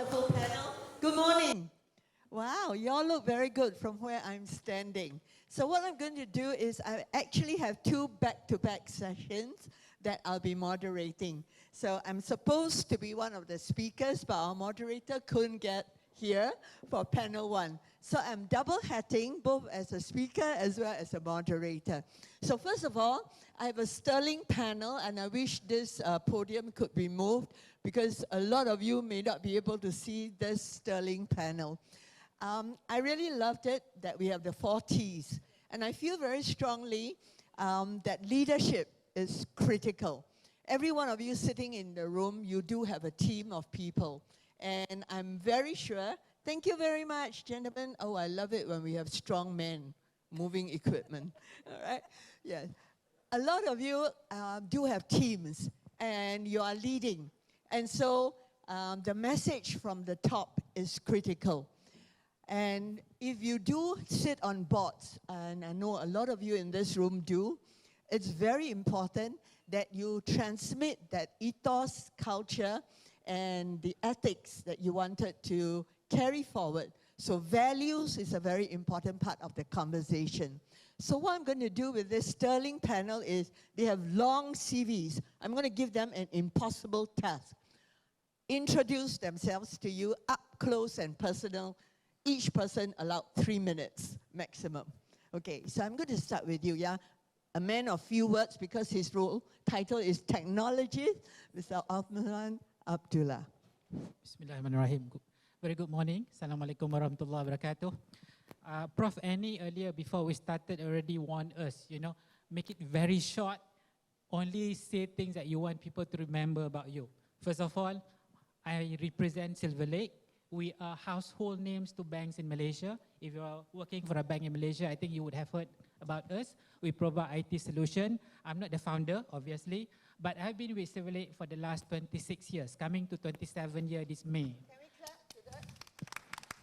wonderful panel. Good morning. Wow, you all look very good from where I'm standing. So what I'm going to do is I actually have two back-to-back sessions that I'll be moderating. So I'm supposed to be one of the speakers, but our moderator couldn't get here for panel one. So I'm double-hatting, both as a speaker as well as a moderator. So first of all, I have a sterling panel, and I wish this podium could be moved because a lot of you may not be able to see this sterling panel. I really loved it that we have the 4 T's. And I feel very strongly that leadership is critical. Every one of you sitting in the room, you do have a team of people. And I'm very sure, thank you very much, gentlemen. Oh, I love it when we have strong men moving equipment. All right? Yeah. A lot of you do have teams, and you are leading. And so the message from the top is critical. And if you do sit on boards, and I know a lot of you in this room do, it's very important that you transmit that ethos, culture, and the ethics that you wanted to carry forward. So values is a very important part of the conversation. So what I'm going to do with this sterling panel is they have long CVs. I'm going to give them an impossible task. Introduce themselves to you up close and personal. Each person allowed 3 minutes maximum. Okay, so I'm going to start with you, yeah? A man of few words because his role title is technologist, Mr. Othman Abdullah. Bismillahirrahmanirrahim. Very good morning. Assalamualaikum warahmatullahi wabarakatuh. Prof. Annie earlier before we started already warned us, you know, make it very short. Only say things that you want people to remember about you. First of all, I represent Silver Lake. We are household names to banks in Malaysia. If you are working for a bank in Malaysia, I think you would have heard about us. We provide IT solution. I'm not the founder, obviously, but I've been with Silver Lake for the last 26 years, coming to 27 years this May. Can we clap to that?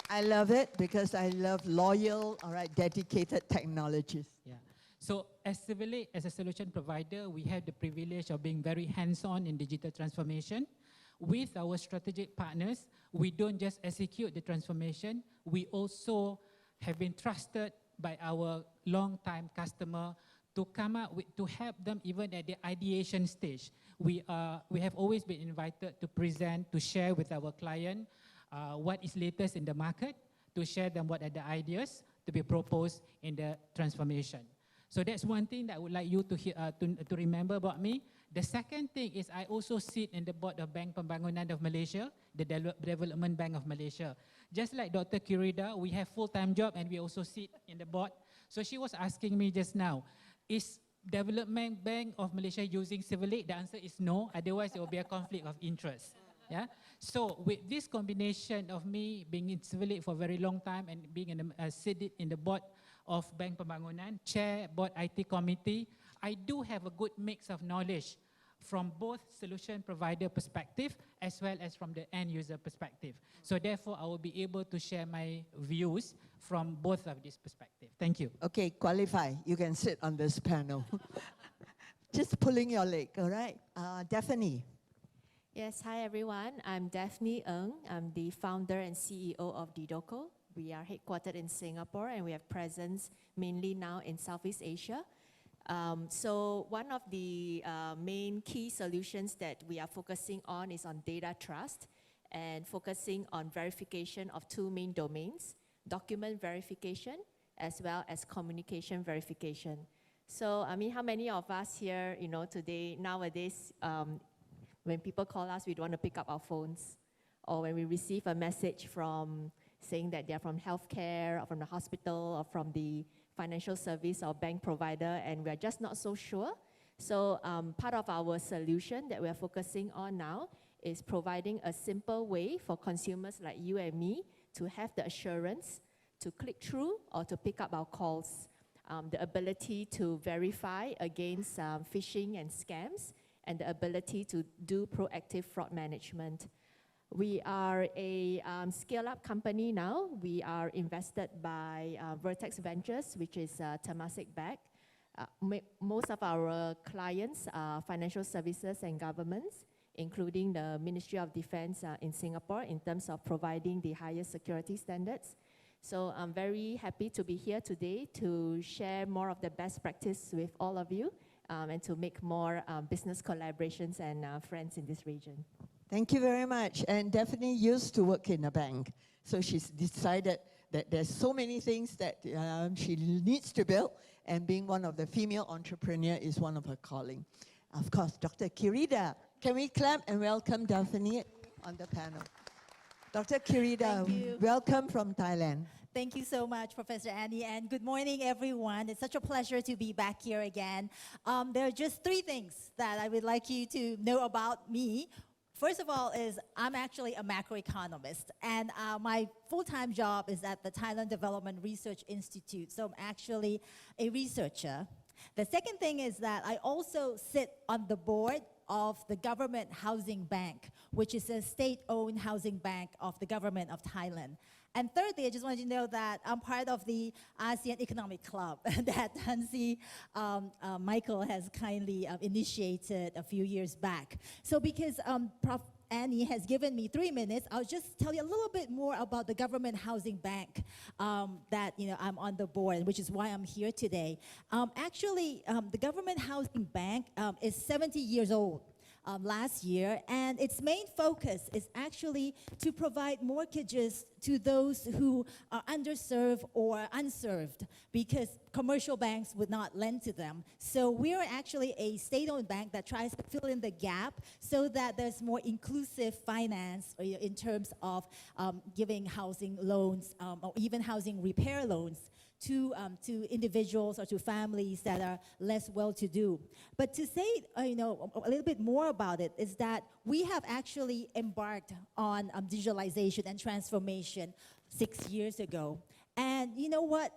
I love it because I love loyal, all right, dedicated technologists. Yeah. So as Silver Lake, as a solution provider, we have the privilege of being very hands-on in digital transformation. With our strategic partners, we don't just execute the transformation, we also have been trusted by our long-time customer to come up with, to help them even at the ideation stage. We have always been invited to present, to share with our client what is latest in the market, to share them what are the ideas to be proposed in the transformation. So that's one thing that I would like you to remember about me. The second thing is I also sit in the board of Bank Pembangunan of Malaysia, the Development Bank of Malaysia. Just like Dr. Kurida, we have full-time job and we also sit in the board. So she was asking me just now, is Development Bank of Malaysia using Silver Lake? The answer is no, otherwise it will be a conflict of interest. Yeah? So with this combination of me being in Silver Lake for a very long time and being seated in the board of Bank Pembangunan, chair board IT committee, I do have a good mix of knowledge from both solution provider perspective as well as from the end user perspective. So therefore, I will be able to share my views from both of these perspectives. Thank you. Okay, qualify. You can sit on this panel. Just pulling your leg, all right? Daphne. Yes, hi everyone. I'm Daphne Ng. I'm the founder and CEO of Didoco. We are headquartered in Singapore and we have presence mainly now in Southeast Asia. So one of the main key solutions that we are focusing on is on data trust and focusing on verification of 2 main domains, document verification as well as communication verification. So, I mean, how many of us here, you know, today, nowadays, when people call us, we don't want to pick up our phones, or when we receive a message from saying that they're from healthcare or from the hospital or from the financial service or bank provider, and we're just not so sure. So part of our solution that we're focusing on now is providing a simple way for consumers like you and me to have the assurance to click through or to pick up our calls, the ability to verify against phishing and scams, and the ability to do proactive fraud management. We are a scale-up company now. We are invested by Vertex Ventures, which is Temasek-backed. Most of our clients are financial services and governments, including the Ministry of Defense in Singapore in terms of providing the highest security standards. So I'm very happy to be here today to share more of the best practice with all of you and to make more business collaborations and friends in this region. Thank you very much. And Daphne used to work in a bank. So she's decided that there's so many things that she needs to build, and being one of the female entrepreneur is one of her calling. Of course, Dr. Kirida. Can we clap and welcome Daphne on the panel? Dr. Kirida, welcome from Thailand. Thank you so much, Professor Annie, and good morning, everyone. It's such a pleasure to be back here again. There are just 3 things that I would like you to know about me. First of all is I'm actually a macroeconomist, and my full-time job is at the Thailand Development Research Institute, so I'm actually a researcher. The second thing is that I also sit on the board of the Government Housing Bank, which is a state-owned housing bank of the government of Thailand. And thirdly, I just wanted you to know that I'm part of the ASEAN Economic Club that Hansi Michael has kindly initiated a few years back. So because Prof. Annie has given me 3 minutes, I'll just tell you a little bit more about the Government Housing Bank that I'm on the board, which is why I'm here today. Actually, the Government Housing Bank is 70 years old. Last year, and its main focus is actually to provide mortgages to those who are underserved or unserved, because commercial banks would not lend to them. So we're actually a state-owned bank that tries to fill in the gap so that there's more inclusive finance in terms of giving housing loans or even housing repair loans to individuals or to families that are less well-to-do. But to say a little bit more about it is that we have actually embarked on digitalization and transformation 6 years ago. And you know what?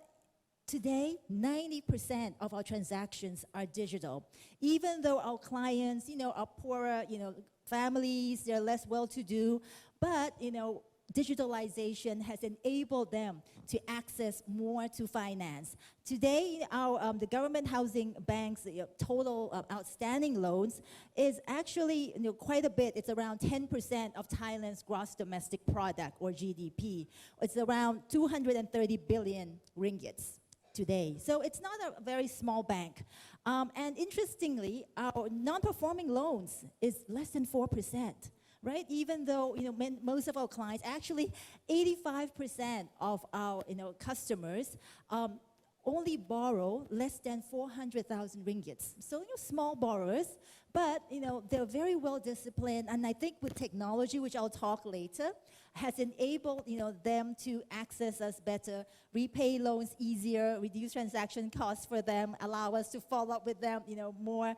Today, 90% of our transactions are digital. Even though our clients, are poorer, families, they're less well-to-do, but, digitalization has enabled them to access more to finance. Today, the Government Housing Bank's total outstanding loans is actually quite a bit. It's around 10% of Thailand's gross domestic product, or GDP. It's around 230 billion ringgits today. So it's not a very small bank. And interestingly, our non-performing loans is less than 4%. Right? Even though most of our clients, actually 85% of our customers only borrow less than 400,000 ringgits. So small borrowers, but they're very well disciplined, and I think with technology, which I'll talk later, has enabled them to access us better, repay loans easier, reduce transaction costs for them, allow us to follow up with them more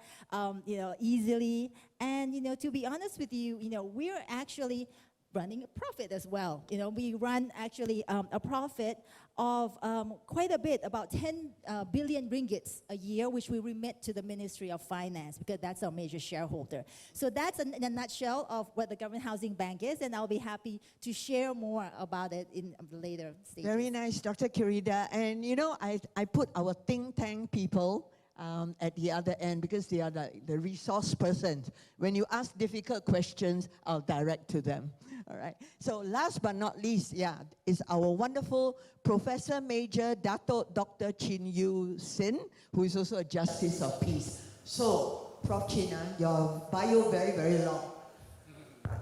easily. And to be honest with you, we're actually running a profit as well. We run actually a profit of quite a bit, about 10 billion ringgits a year, which we remit to the Ministry of Finance, because that's our major shareholder. So that's in a nutshell of what the Government Housing Bank is, and I'll be happy to share more about it in the later stages. Very nice, Dr. Kirida. And I put our think tank people at the other end, because they are the resource persons. When you ask difficult questions, I'll direct to them. All right. So last but not least, is our wonderful Professor Major Dato Dr. Chin Yu Sin, who is also a Justice of Peace. So, Prof. Chin, your bio very, very long.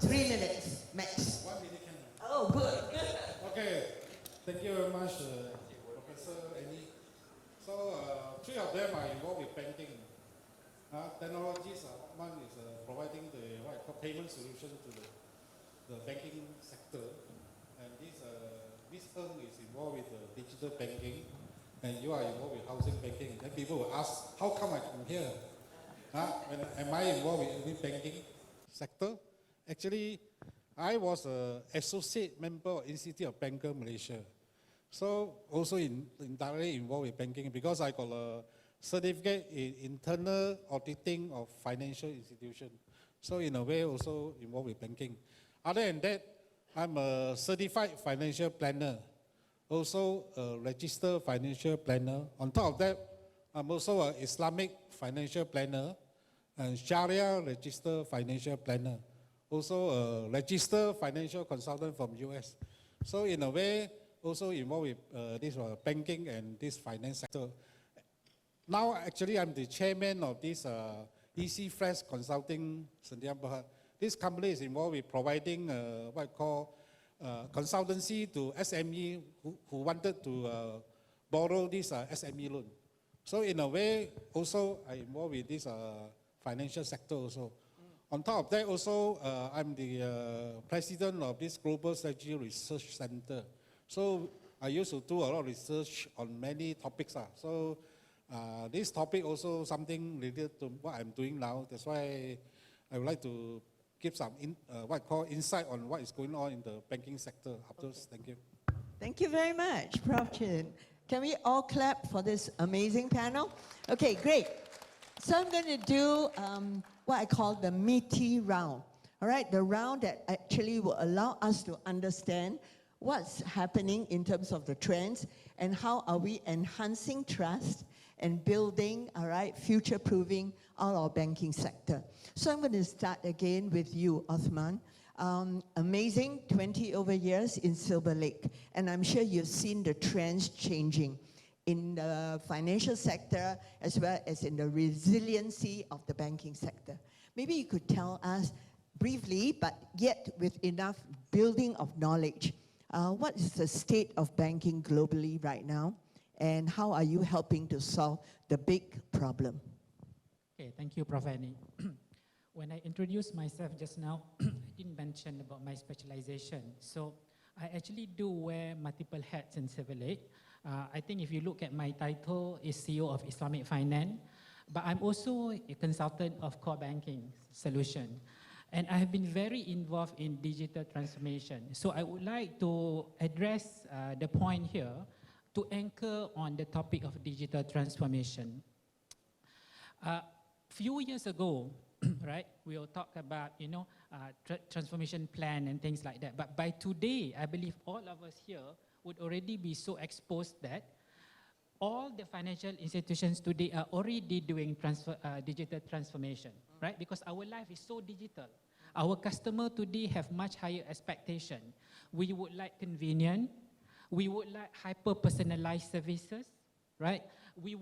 3 minutes max. 1 minute can. Oh, good. Okay. Thank you very much, Professor Annie. So, 3 of them are involved with banking. Technologies, one is providing the payment solution to the banking sector, and this Eng is involved with digital banking, and you are involved with housing banking. Then people will ask, how come I'm here? Am I involved with any banking sector? Actually, I was an associate member of Institute of Banker Malaysia. So also indirectly involved with banking, because I got a certificate in internal auditing of financial institutions. So in a way also involved with banking. Other than that, I'm a certified financial planner, also a registered financial planner. On top of that, I'm also an Islamic financial planner, and Sharia registered financial planner, also a registered financial consultant from US. So in a way, also involved with this banking and this finance sector. Now, actually, I'm the chairman of this EC Fresh Consulting Sdn Bhd. This company is involved with providing what I call consultancy to SME who wanted to borrow this SME loan. So in a way, also I'm involved with this financial sector also. On top of that, also I'm the president of this Global Strategy Research Center. So I used to do a lot of research on many topics. So this topic also something related to what I'm doing now. That's why I would like to give some what I call insight on what is going on in the banking sector. Afterwards, thank you. Thank you very much, Prof. Chin. Can we all clap for this amazing panel? Okay, great. So I'm going to do what I call the meaty round. All right, the round that actually will allow us to understand what's happening in terms of the trends and how are we enhancing trust and building, all right, future-proofing all our banking sector. So I'm going to start again with you, Othman. Amazing 20 over years in Silver Lake, and I'm sure you've seen the trends changing in the financial sector as well as in the resiliency of the banking sector. Maybe you could tell us briefly, but yet with enough building of knowledge, what is the state of banking globally right now, and how are you helping to solve the big problem? Okay, thank you, Prof. Annie. When I introduced myself just now, I didn't mention about my specialization. So I actually do wear multiple hats in Silver Lake. I think if you look at my title, is CEO of Islamic Finance, but I'm also a consultant of core banking solution. And I have been very involved in digital transformation. So I would like to address the point here to anchor on the topic of digital transformation. Few years ago, right, we will talk about, transformation plan and things like that. But by today, I believe all of us here would already be so exposed that all the financial institutions today are already doing digital transformation, right? Because our life is so digital. Our customer today have much higher expectation. We would like convenient. We would like hyper-personalized services, right? We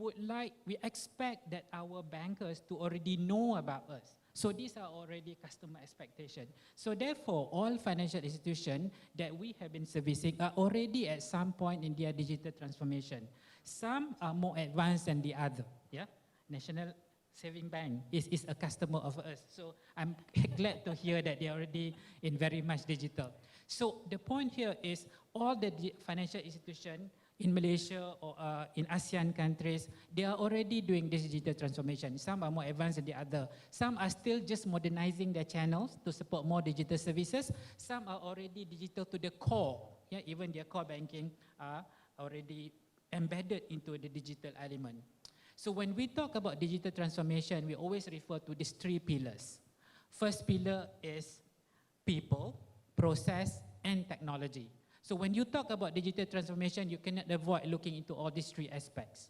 expect that our bankers to already know about us. So these are already customer expectations. So therefore, all financial institutions that we have been servicing are already at some point in their digital transformation. Some are more advanced than the other. Yeah, National Saving Bank is a customer of us. So I'm glad to hear that they're already in very much digital. So the point here is all the financial institutions in Malaysia or in ASEAN countries, they are already doing this digital transformation. Some are more advanced than the other. Some are still just modernizing their channels to support more digital services. Some are already digital to the core. Yeah, even their core banking are already embedded into the digital element. So when we talk about digital transformation, we always refer to these three pillars. First pillar is people, process, and technology. So when you talk about digital transformation, you cannot avoid looking into all these three aspects.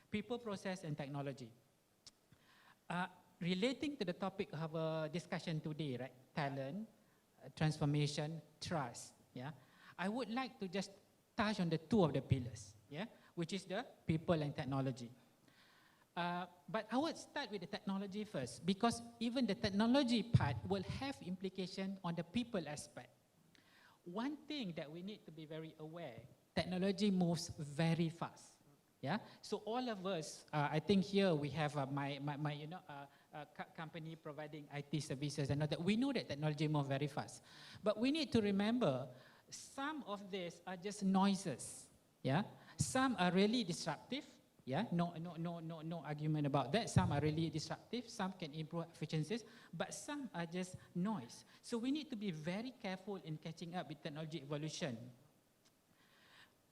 People, process, and technology. Relating to the topic of our discussion today, right? Talent, transformation, trust. Yeah, I would like to just touch on the two of the pillars, yeah, which is the people and technology. But I would start with the technology first, because even the technology part will have implication on the people aspect. One thing that we need to be very aware, technology moves very fast. Yeah, so all of us, I think here we have my company providing IT services and all that. We know that technology moves very fast, but we need to remember some of these are just noises. Yeah, some are really disruptive. Yeah, no argument about that. Some are really disruptive, some can improve efficiencies, but some are just noise. So we need to be very careful in catching up with technology evolution.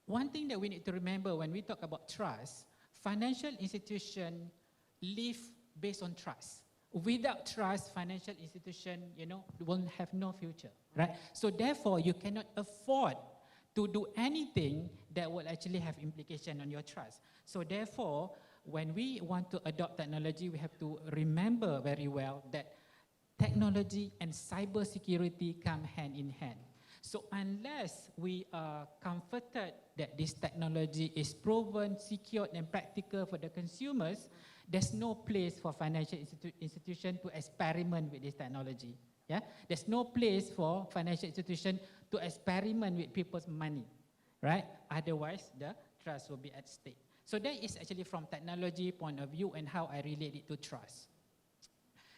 One thing that we need to remember when we talk about trust, financial institutions live based on trust. Without trust, financial institution, will have no future, right? So therefore, you cannot afford to do anything that will actually have implication on your trust. So therefore, when we want to adopt technology, we have to remember very well that technology and cybersecurity come hand in hand. So unless we are comforted that this technology is proven, secured, and practical for the consumers, there's no place for financial institution to experiment with this technology. Yeah? There's no place for financial institution to experiment with people's money, right? Otherwise, the trust will be at stake. So that is actually from technology point of view and how I relate it to trust.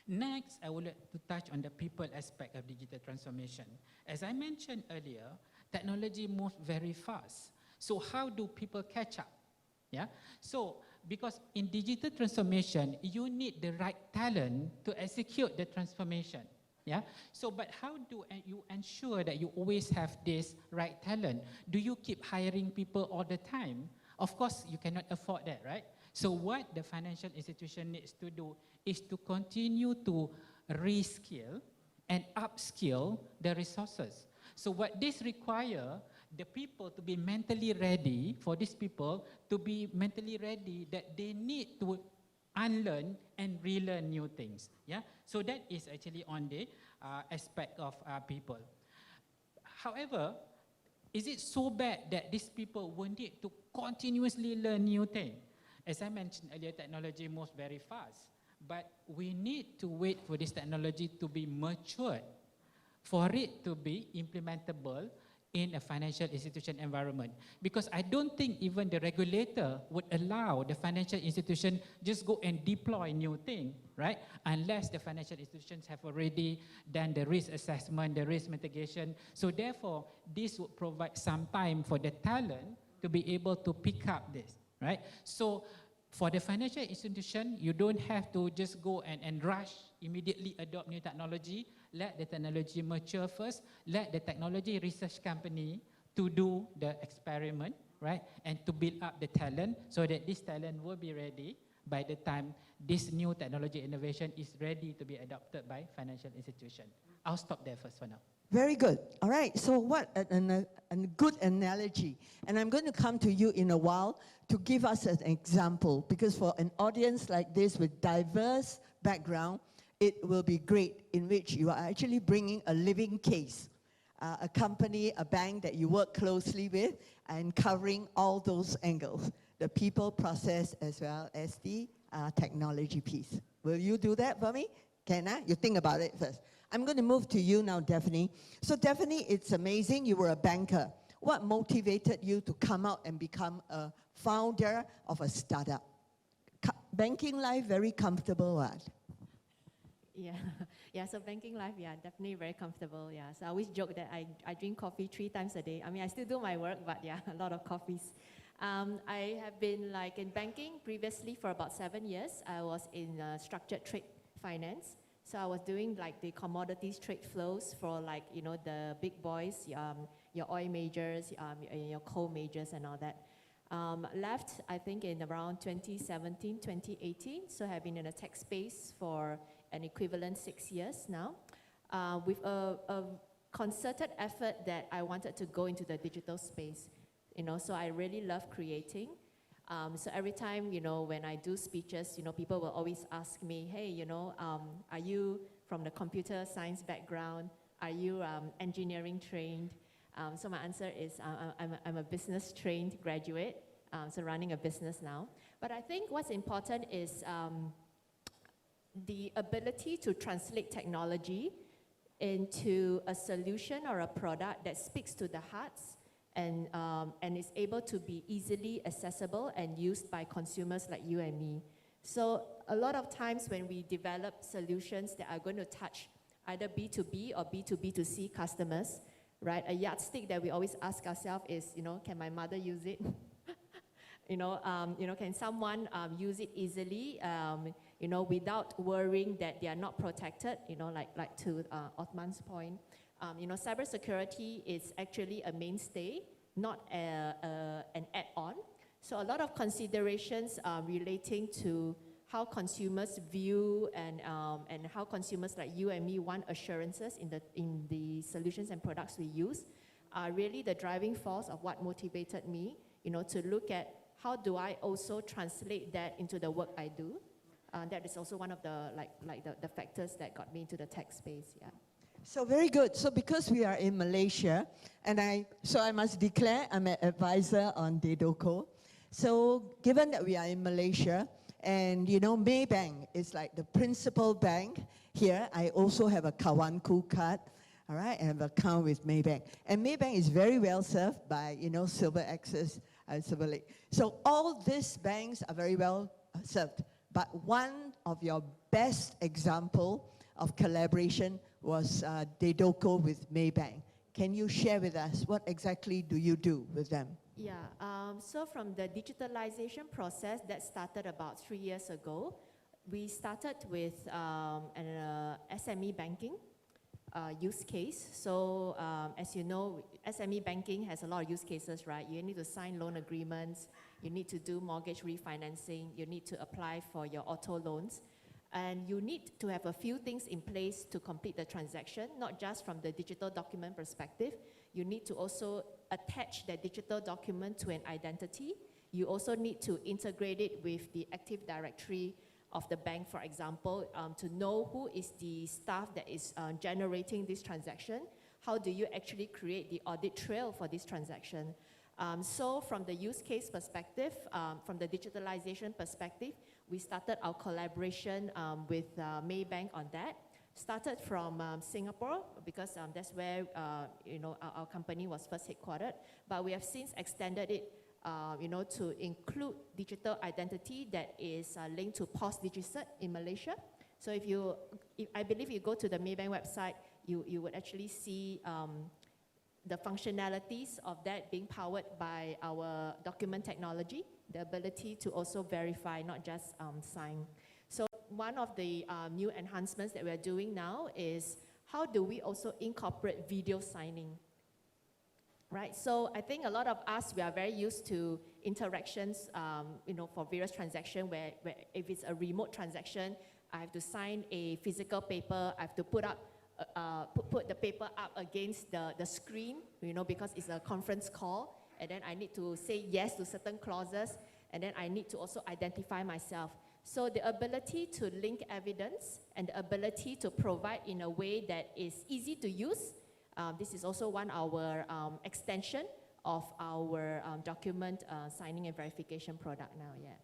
Next, I would like to touch on the people aspect of digital transformation. As I mentioned earlier, technology moves very fast. So how do people catch up? Yeah. So because in digital transformation, you need the right talent to execute the transformation. Yeah. So, but how do you ensure that you always have this right talent? Do you keep hiring people all the time? Of course, you cannot afford that, right? So what the financial institution needs to do is to continue to reskill and upskill the resources. So what this requires, the people to be mentally ready, for these people to be mentally ready that they need to unlearn and relearn new things. Yeah. So that is actually on the aspect of people. However, is it so bad that these people will need to continuously learn new things? As I mentioned earlier, technology moves very fast, but we need to wait for this technology to be matured for it to be implementable in a financial institution environment. Because I don't think even the regulator would allow the financial institution just go and deploy new thing, right? Unless the financial institutions have already done the risk assessment, the risk mitigation. So therefore, this would provide some time for the talent to be able to pick up this, right? So for the financial institution, you don't have to just go and rush, immediately adopt new technology. Let the technology mature first. Let the technology research company to do the experiment, right? And to build up the talent so that this talent will be ready by the time this new technology innovation is ready to be adopted by financial institution. I'll stop there first for now. Very good. All right. So what a good analogy. And I'm going to come to you in a while to give us an example, because for an audience like this with diverse background, it will be great in which you are actually bringing a living case, a company, a bank that you work closely with, and covering all those angles, the people, process, as well as the technology piece. Will you do that for me? Can I? You think about it first. I'm going to move to you now, Daphne. So Daphne, it's amazing. You were a banker. What motivated you to come out and become a founder of a startup? Banking life, very comfortable, what? Yeah, so banking life, yeah, definitely very comfortable, yeah. So I always joke that I drink coffee 3 times a day. I mean, I still do my work, but yeah, a lot of coffees. I have been like in banking previously for about 7 years. I was in structured trade finance. So I was doing like the commodities trade flows for like, you know, the big boys, your oil majors, your coal majors and all that. Left, I think, in around 2017, 2018. So I have been in the tech space for an equivalent 6 years now, with a concerted effort that I wanted to go into the digital space. You know, so I really love creating. So every time, you know, when I do speeches, you know, people will always ask me, hey, you know, are you from the computer science background? Are you engineering trained? So my answer is I'm a business trained graduate, so running a business now. But I think what's important is the ability to translate technology into a solution or a product that speaks to the hearts and is able to be easily accessible and used by consumers like you and me. So a lot of times when we develop solutions that are going to touch either B2B or B2B2C customers, right? A yardstick that we always ask ourselves is, you know, can my mother use it? You know, can someone use it easily, you know, without worrying that they are not protected, you know, like to Othman's point. You know, cybersecurity is actually a mainstay, not an add-on. So a lot of considerations relating to how consumers view and how consumers like you and me want assurances in the solutions and products we use are really the driving force of what motivated me, you know, to look at how do I also translate that into the work I do? That is also one of the the factors that got me into the tech space. Yeah. So very good. So because we are in Malaysia, and I must declare I'm an advisor on DEDOCO. So given that we are in Malaysia, and you know Maybank is like the principal bank here, I also have a Kawanku card. All right, I have an account with Maybank. And Maybank is very well served by, you know, Silver Access and Silver Lake. So all these banks are very well served. But one of your best example of collaboration was DEDOCO with Maybank. Can you share with us what exactly do you do with them? Yeah, so from the digitalization process that started about 3 years ago, we started with an SME banking use case. So as you know, SME banking has a lot of use cases, right? You need to sign loan agreements, you need to do mortgage refinancing, you need to apply for your auto loans, and you need to have a few things in place to complete the transaction, not just from the digital document perspective. You need to also attach that digital document to an identity. You also need to integrate it with the Active Directory of the bank, for example, to know who is the staff that is generating this transaction. How do you actually create the audit trail for this transaction? So from the use case perspective, from the digitalization perspective, we started our collaboration with Maybank on that. Started from Singapore because that's where you know our company was first headquartered, but we have since extended it you know, to include digital identity that is linked to POS Digicert in Malaysia. So I believe you go to the Maybank website, you would actually see the functionalities of that being powered by our document technology, the ability to also verify, not just sign. So one of the new enhancements that we're doing now is how do we also incorporate video signing? Right, so I think a lot of us, we are very used to interactions, you know, for various transactions where if it's a remote transaction, I have to sign a physical paper, I have to put the paper up against the screen, you know, because it's a conference call, and then I need to say yes to certain clauses, and then I need to also identify myself. So the ability to link evidence and the ability to provide in a way that is easy to use, this is also one of our extension of our document signing and verification product now, yeah.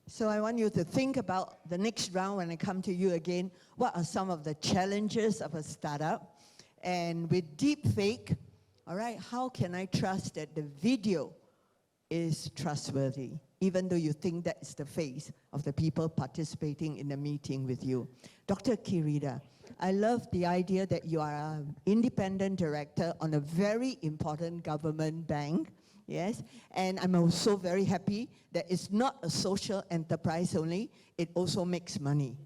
So I want you to think about the next round when I come to you again. What are some of the challenges of a startup? And with deepfake, all right, how can I trust that the video is trustworthy, even though you think that's the face of the people participating in the meeting with you? Dr. Kirida, I love the idea that you are an independent director on a very important government bank, yes? And I'm also very happy that it's not a social enterprise only, it also makes money.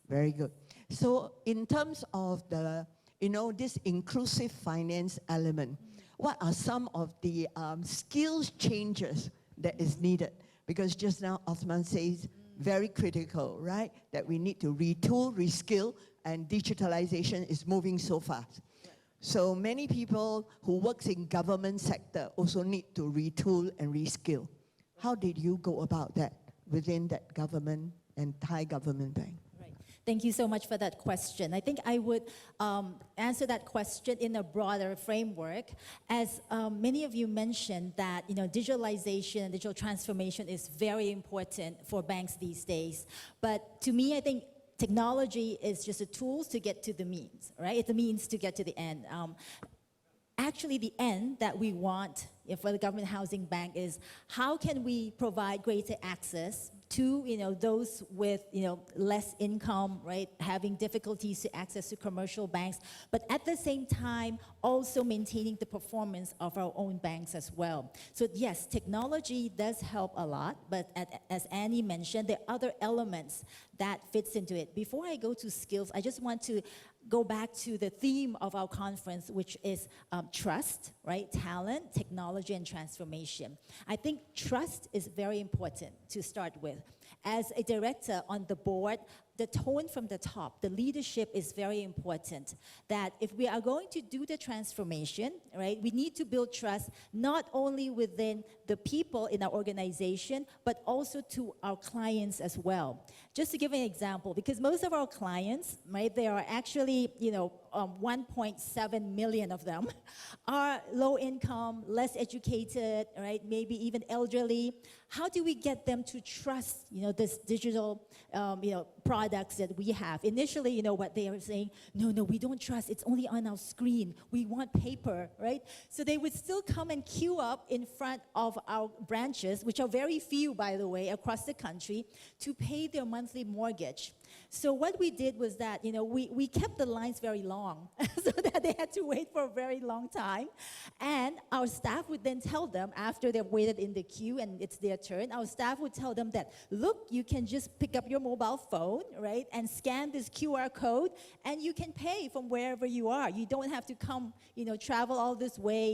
Very good. So in terms of the, you know, this inclusive finance element, what are some of the skills changes that is needed? Because just now Othman says, very critical, right? That we need to retool, reskill, and digitalization is moving so fast. Right. So many people who works in government sector also need to retool and reskill. How did you go about that within that government and Thai government bank? Right. Thank you so much for that question. I think I would answer that question in a broader framework. As many of you mentioned that, you know, digitalization and digital transformation is very important for banks these days. But to me, I think technology is just a tool to get to the means, right? It's a means to get to the end. Actually, the end that we want for the government housing bank is how can we provide greater access to, you know, those with, you know, less income, right, having difficulties to access to commercial banks, but at the same time also maintaining the performance of our own banks as well. So yes, technology does help a lot, but as Annie mentioned, there are other elements that fits into it. Before I go to skills, I just want to go back to the theme of our conference, which is trust, right? Talent, technology, and transformation. I think trust is very important to start with. As a director on the board, the tone from the top, the leadership is very important. That if we are going to do the transformation, right, we need to build trust not only within the people in our organization, but also to our clients as well. Just to give an example, because most of our clients, right, they are actually, 1.7 million of them are low income, less educated, right, maybe even elderly. How do we get them to trust, this digital, products that we have? Initially, what they are saying, no, we don't trust. It's only on our screen. We want paper, right? So they would still come and queue up in front of our branches, which are very few, by the way, across the country, to pay their monthly mortgage. So what we did was that, we kept the lines very long so that they had to wait for a very long time. And our staff would then tell them, after they've waited in the queue and it's their turn, our staff would tell them that, look, you can just pick up your mobile phone, right, and scan this QR code, and you can pay from wherever you are. You don't have to come, travel all this way,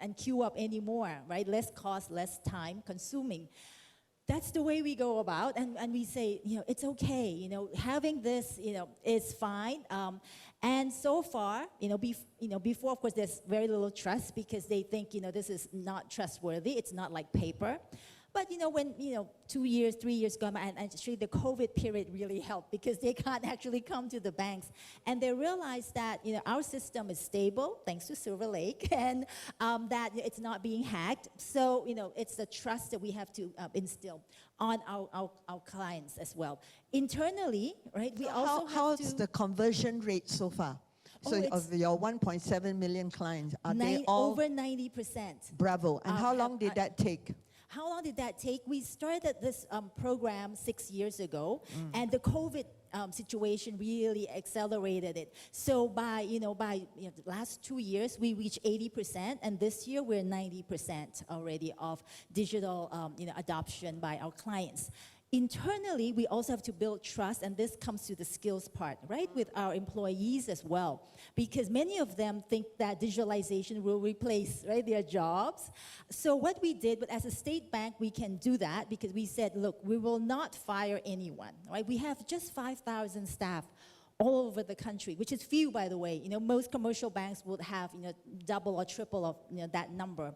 and queue up anymore, right? Less cost, less time consuming. That's the way we go about, and we say, it's okay, having this, is fine. And so far, before, of course, there's very little trust because they think, this is not trustworthy. It's not like paper. But, when, 2 years, 3 years go by, and actually the COVID period really helped because they can't actually come to the banks. And they realized that, our system is stable, thanks to Silver Lake, and that it's not being hacked. So, it's the trust that we have to instill on our clients as well. Internally, right, we also have how's the conversion rate so far? So of your 1.7 million clients, are they all? Over 90%. Bravo. And how long did that take? How long did that take? We started this program 6 years ago, and the COVID situation really accelerated it. So by the last 2 years, we reached 80%, and this year we're 90% already of digital adoption by our clients. Internally, we also have to build trust, and this comes to the skills part, right, with our employees as well, because many of them think that digitalization will replace, right, their jobs. So what we did, but as a state bank, we can do that because we said, look, we will not fire anyone, right? We have just 5,000 staff all over the country, which is few, by the way. Most commercial banks would have, double or triple of, that number.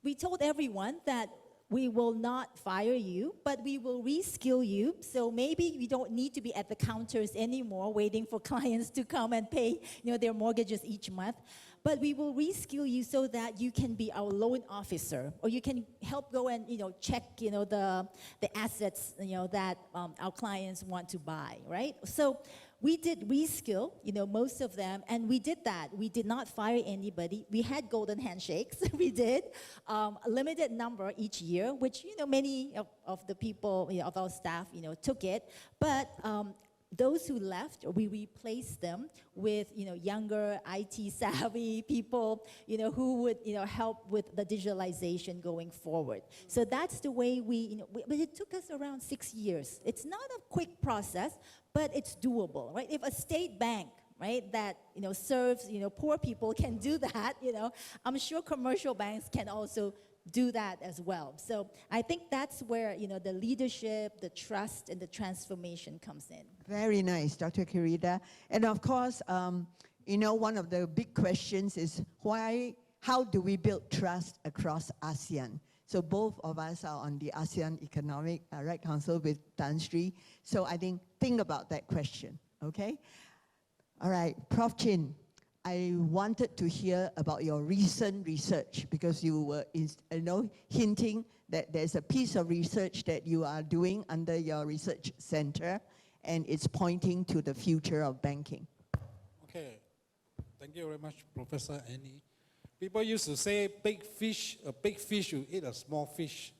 We told everyone that we will not fire you, but we will reskill you. So maybe we don't need to be at the counters anymore waiting for clients to come and pay, their mortgages each month. But we will reskill you so that you can be our loan officer, or you can help go and, check, the assets, that our clients want to buy, right? So we did reskill, most of them, and we did that. We did not fire anybody. We had golden handshakes. We did a limited number each year, which many of the people, of our staff, took it. But those who left, we replaced them with younger IT savvy people, who would help with the digitalization going forward. So that's the way but it took us around 6 years. It's not a quick process, but it's doable, right? If a state bank, right, that serves poor people can do that, I'm sure commercial banks can also do that as well. So I think that's where the leadership, the trust, and the transformation comes in. Very nice, Dr. Kirida. And of course, one of the big questions is how do we build trust across ASEAN? So both of us are on the ASEAN Economic Council with Tan Sri. So I think about that question, okay? All right, Prof. Chin, I wanted to hear about your recent research because you were, hinting that there's a piece of research that you are doing under your research center, and it's pointing to the future of banking. Okay, thank you very much, Professor Annie. People used to say, a big fish will eat a small fish.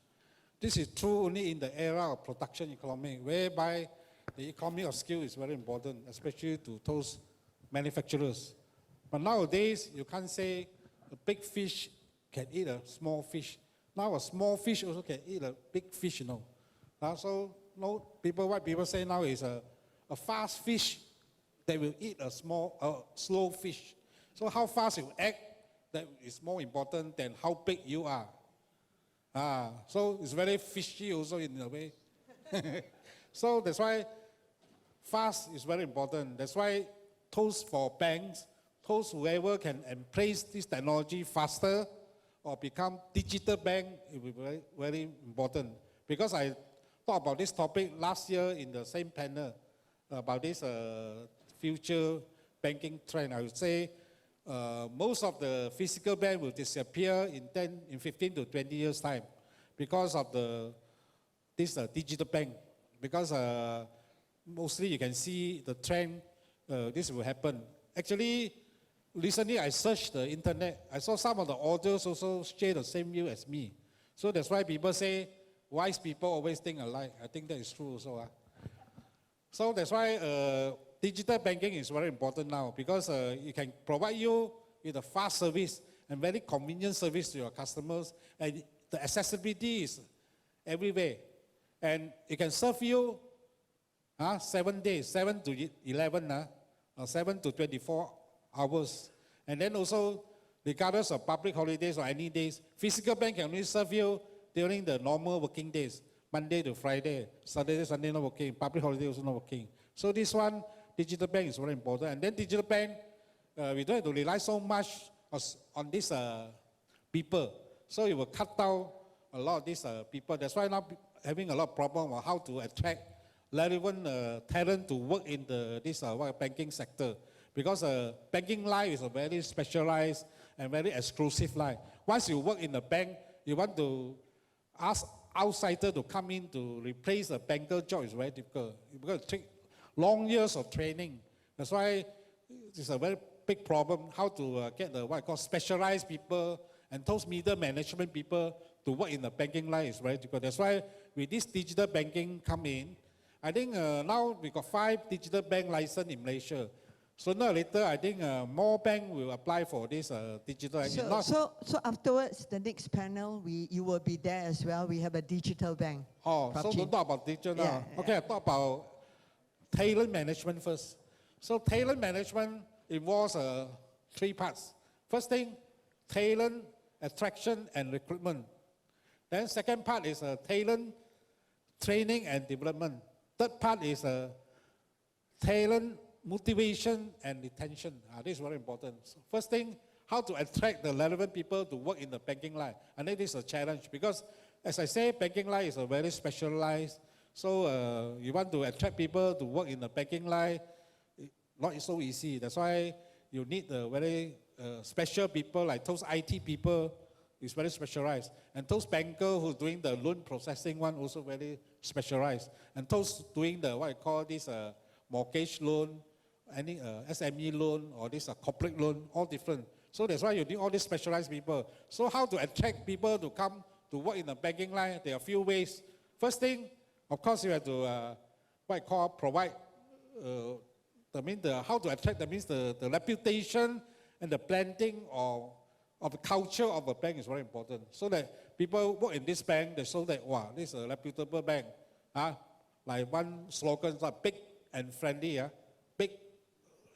This is true only in the era of production economy, whereby the economy of skill is very important, especially to those manufacturers. But nowadays, you can't say a big fish can eat a small fish. Now a small fish also can eat a big fish, So what people say now is a fast fish that will eat a slow fish. So how fast you act, that is more important than how big you are. So it's very fishy also in a way. So that's why fast is very important. That's why those for banks, those whoever can embrace this technology faster or become digital bank, it will be very, very important. Because I talked about this topic last year in the same panel about this future banking trend. I would say most of the physical bank will disappear in 15 to 20 years time because of this digital bank. Because mostly you can see the trend, this will happen. Actually, recently I searched the internet, I saw some of the authors also share the same view as me. So that's why people say, wise people always think alike. I think that is true also. So that's why digital banking is very important now, because it can provide you with a fast service and very convenient service to your customers, and the accessibility is everywhere. And it can serve you 7 days, 7 to 11, or 7 to 24 hours. And then also, regardless of public holidays or any days, physical bank can only serve you during the normal working days, Monday to Friday, Saturday, Sunday not working, public holiday also not working. So this one, digital bank is very important. And then digital bank, we don't have to rely so much on these people. So it will cut down a lot of these people. That's why now having a lot of problem on how to attract relevant talent to work in this banking sector. Because banking line is a very specialized and very exclusive line. Once you work in a bank, you want to ask outsider to come in to replace a banker job is very difficult. Because it takes long years of training. That's why it's a very big problem how to get the what I call specialized people and those middle management people to work in the banking line is very difficult. That's why with this digital banking come in, I think now we got 5 digital bank license in Malaysia. Sooner or later, I think more bank will apply for this digital. So afterwards, the next panel, you will be there as well. We have a digital bank. Oh, so don't talk about digital now. Yeah, okay, I talk about talent management first. So talent management involves 3 parts. First thing, talent attraction and recruitment. Then second part is talent training and development. Third part is talent motivation and retention. This is very important. So first thing, how to attract the relevant people to work in the banking line. And this is a challenge because, as I say, banking line is a very specialized. So you want to attract people to work in the banking line, not so easy. That's why you need the very special people, like those IT people, is very specialized. And those bankers who are doing the loan processing one also very specialized. And those doing the what I call this mortgage loan, any SME loan or this corporate loan, all different. So that's why you need all these specialized people. So how to attract people to come to work in the banking line? There are a few ways. First thing, of course, you have to what I call provide. How to attract? That means the reputation and the blending of the culture of a bank is very important. So that people work in this bank, they show that wow, this is a reputable bank. Like one slogan is like big and friendly. Big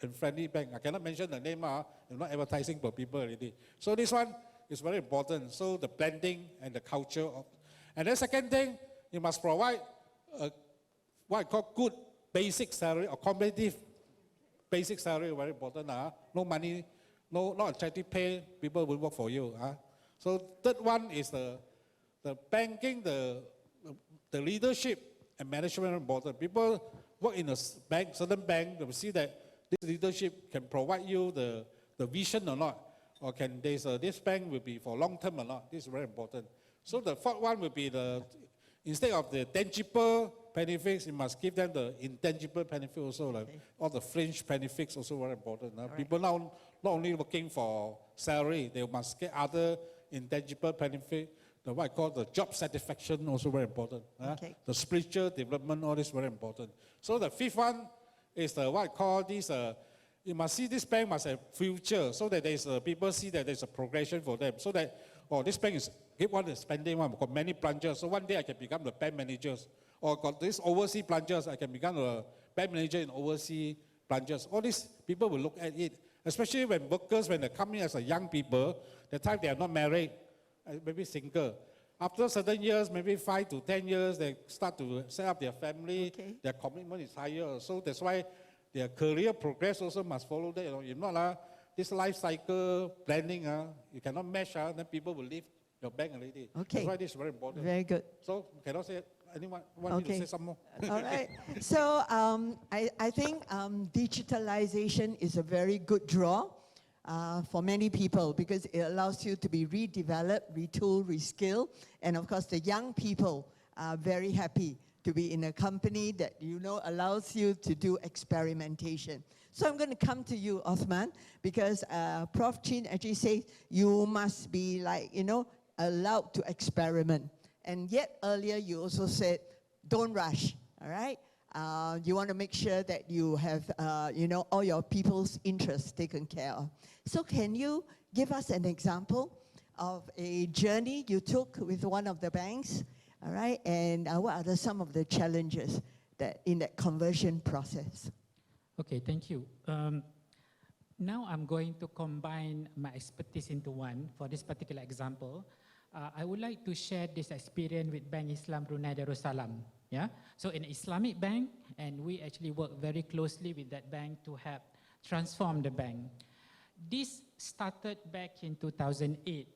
and friendly bank. I cannot mention the name. I'm not advertising for people already. So this one is very important. So the blending and the culture of. And then second thing, you must provide what I call good basic salary or competitive basic salary. Very important. No money, not attractive pay. People will work for you. So third one is the banking, the leadership and management are important. People work in a bank, certain bank, they will see that this leadership can provide you the vision or not, or can this bank will be for long term or not. This is very important. So the fourth one will be instead of the tangible benefits, you must give them the intangible benefit also, like all the fringe benefits also very important. People now not only looking for salary, they must get other intangible benefit. What I call the job satisfaction also very important. The spiritual development, all this very important. So the fifth one is what I call this, you must see this bank must have future, so that there's people see that there's a progression for them. So that, this bank is one is spending one, got many branches, so one day I can become the bank managers. Or got this overseas branches, I can become a bank manager in overseas branches. All these people will look at it, especially when workers, when they come in as a young people, the time they are not married, maybe single. After certain years, maybe 5 to 10 years, they start to set up their family. Okay. Their commitment is higher. So that's why their career progress also must follow that. If not, this life cycle planning, you cannot mesh, then people will leave your bank already. Okay. That's why this is very important. Very good. So cannot say, anyone want me to Okay. say some more? All right. So I think digitalization is a very good draw for many people because it allows you to be redeveloped, retooled, reskilled. And of course, the young people are very happy to be in a company that, allows you to do experimentation. So I'm going to come to you, Othman, because Prof. Chin actually says you must be allowed to experiment. And yet earlier you also said, don't rush, all right? You want to make sure that you have, all your people's interests taken care of. So can you give us an example of a journey you took with one of the banks, all right? And what are some of the challenges that in that conversion process? Okay, thank you. Now I'm going to combine my expertise into one for this particular example. I would like to share this experience with Bank Islam Brunei Darussalam. Yeah, so an Islamic bank, and we actually work very closely with that bank to help transform the bank. This started back in 2008,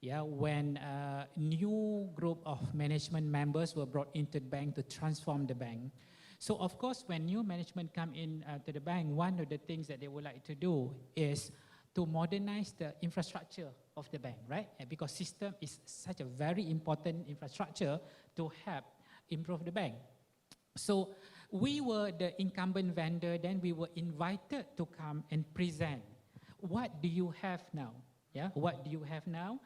yeah, when a new group of management members were brought into the bank to transform the bank. So of course, when new management come in to the bank, one of the things that they would like to do is to modernize the infrastructure of the bank, right? Because system is such a very important infrastructure to help improve the bank. So we were the incumbent vendor, then we were invited to come and present. What do you have now? Yeah, what do you have now?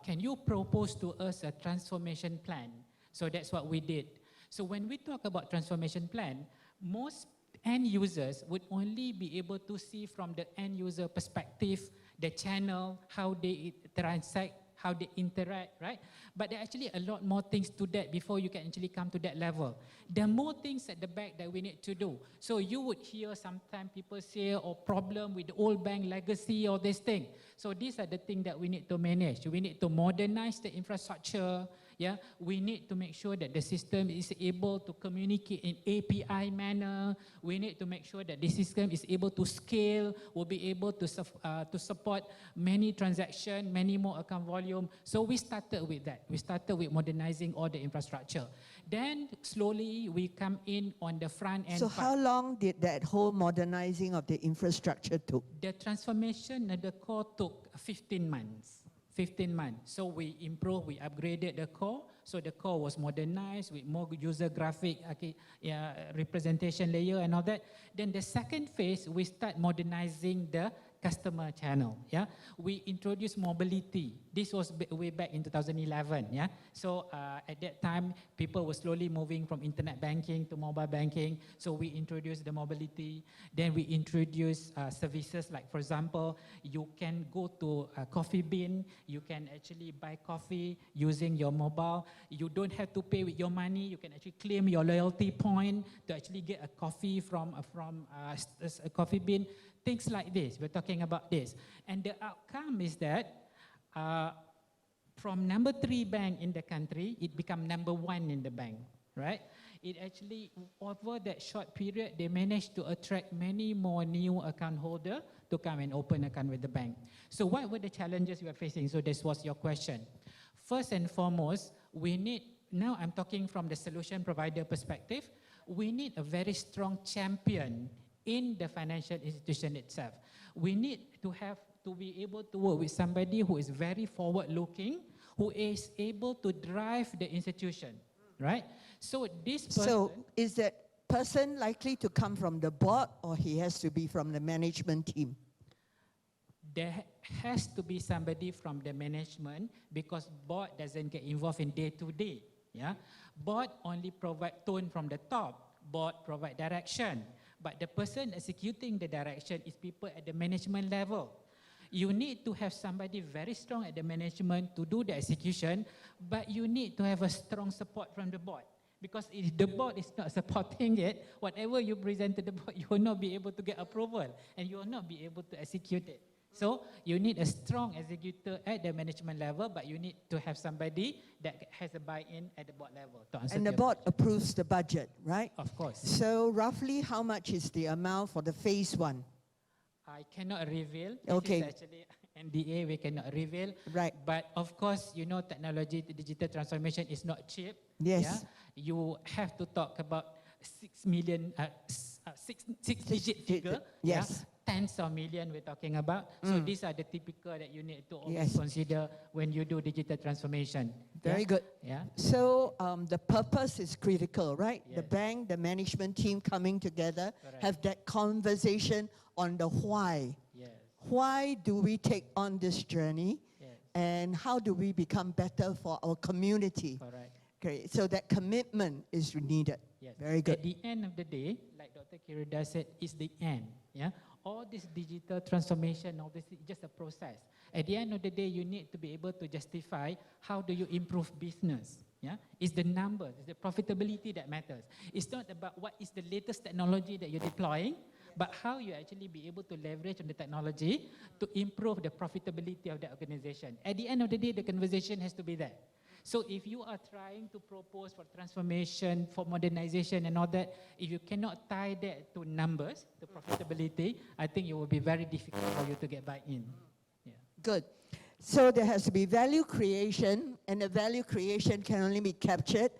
Can you propose to us a transformation plan? So that's what we did. So when we talk about transformation plan, most end users would only be able to see from the end user perspective, the channel, how they transact, how they interact, right? But there are actually a lot more things to that before you can actually come to that level. There are more things at the back that we need to do. So you would hear sometimes people say, problem with the old bank legacy or this thing. So these are the things that we need to manage. We need to modernize the infrastructure. Yeah, we need to make sure that the system is able to communicate in API manner. We need to make sure that the system is able to scale, will be able to support many transactions, many more account volume. So we started with that. We started with modernizing all the infrastructure. Then slowly we come in on the front end. So how long did that whole modernizing of the infrastructure took? The transformation at the core took 15 months. 15 months. So we improved, we upgraded the core. So the core was modernized with more user graphic representation layer and all that. Then the second phase, we start modernizing the customer channel. Yeah, we introduced mobility. This was way back in 2011. Yeah, so at that time, people were slowly moving from internet banking to mobile banking. So we introduced the mobility. Then we introduced services like, for example, you can go to a coffee bean. You can actually buy coffee using your mobile. You don't have to pay with your money. You can actually claim your loyalty point to actually get a coffee from a coffee bean. Things like this, we're talking about this. And the outcome is that from number 3 bank in the country, it become number 1 in the bank, right? It actually, over that short period, they managed to attract many more new account holders to come and open account with the bank. So what were the challenges we are facing? So this was your question. First and foremost, we need, now I'm talking from the solution provider perspective, we need a very strong champion in the financial institution itself. We need to be able to work with somebody who is very forward-looking, who is able to drive the institution, right? So this person... So is that person likely to come from the board or he has to be from the management team? There has to be somebody from the management because board doesn't get involved in day-to-day, yeah? Board only provide tone from the top, board provide direction. But the person executing the direction is people at the management level. You need to have somebody very strong at the management to do the execution, but you need to have a strong support from the board. Because if the board is not supporting it, whatever you present to the board, you will not be able to get approval and you will not be able to execute it. So you need a strong executor at the management level, but you need to have somebody that has a buy-in at the board level to answer And the your board question. approves the budget, right? Of course. So roughly how much is the amount for the phase 1? I cannot reveal. Okay. This is actually NDA, we cannot reveal. Right. But of course, you know, technology, the digital transformation is not cheap. Yes. Yeah? You have to talk about 6 million, six-digit figure. Yes. Yeah? Tens of million we're talking about. So these are the typical that you need to always Yes. consider when you do digital transformation. Very Yeah? good. Yeah. So the purpose is critical, right? The Yes. bank, the management team coming together, Correct. have that conversation on the why. Yes. Why do we take on this journey? Yes. And how do we become better for our community? Correct. Okay, so that commitment is needed. Yes. Very good. At the end of the day, like Dr. Kirida said, it's the end. Yeah. All this digital transformation, all this is just a process. At the end of the day, you need to be able to justify how do you improve business. Yeah. It's the numbers, it's the profitability that matters. It's not about what is the latest technology that you're deploying, but how you actually be able to leverage on the technology to improve the profitability of the organization. At the end of the day, the conversation has to be there. So if you are trying to propose for transformation, for modernization and all that, if you cannot tie that to numbers, to profitability, I think it will be very difficult for you to get buy-in. Yeah. Good. So there has to be value creation, and the value creation can only be captured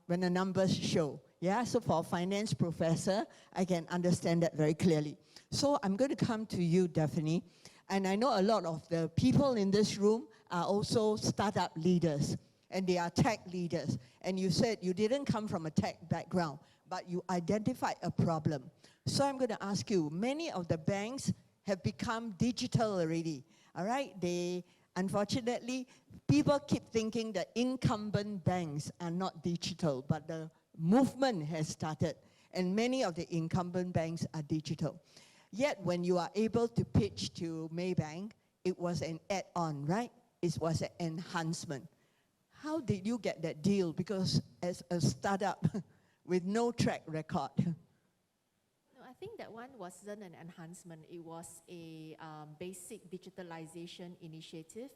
when the numbers show. Yeah, so for a finance professor, I can understand that very clearly. So I'm going to come to you, Daphne. And I know a lot of the people in this room are also startup leaders, and they are tech leaders. And you said you didn't come from a tech background, but you identified a problem. So I'm going to ask you, many of the banks have become digital already, all right? Unfortunately, people keep thinking that incumbent banks are not digital, but the movement has started, and many of the incumbent banks are digital. Yet when you are able to pitch to Maybank, it was an add-on, right? It was an enhancement. How did you get that deal? Because as a startup with no track record. No, I think that one wasn't an enhancement. It was a basic digitalization initiative